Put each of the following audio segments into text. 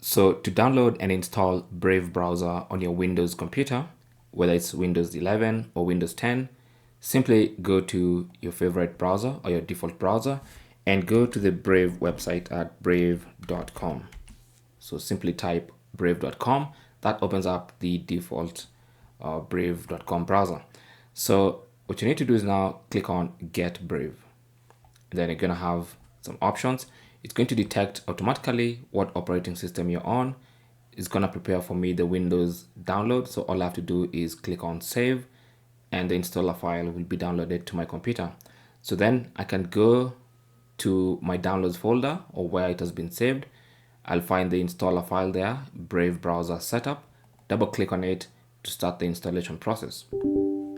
So to download and install Brave browser on your Windows computer, whether it's Windows 11 or Windows 10, simply go to your favorite browser or your default browser and go to the Brave website at brave.com. So simply type brave.com. That opens up the default brave.com browser. So what you need to do is now click on Get Brave. Then you're going to have some options. It's going to detect automatically what operating system you're on. It's going to prepare for me the Windows download. So all I have to do is click on Save, and the installer file will be downloaded to my computer. So then I can go to my downloads folder or where it has been saved. I'll find the installer file there, Brave Browser Setup. Double click on it to start the installation process. All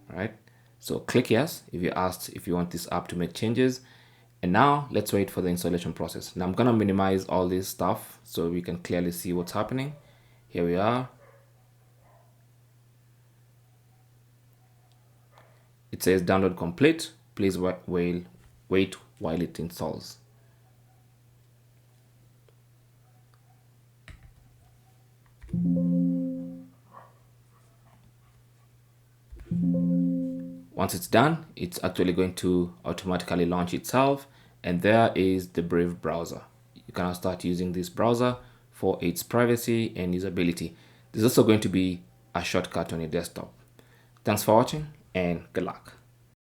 right. So click yes if you're asked if you want this app to make changes. And now let's wait for the installation process. Now I'm going to minimize all this stuff so we can clearly see what's happening. Here we are. It says download complete. Please wait while it installs. Once it's done, it's actually going to automatically launch itself, and there is the Brave browser. You can now start using this browser for its privacy and usability. There's also going to be a shortcut on your desktop. Thanks for watching and good luck.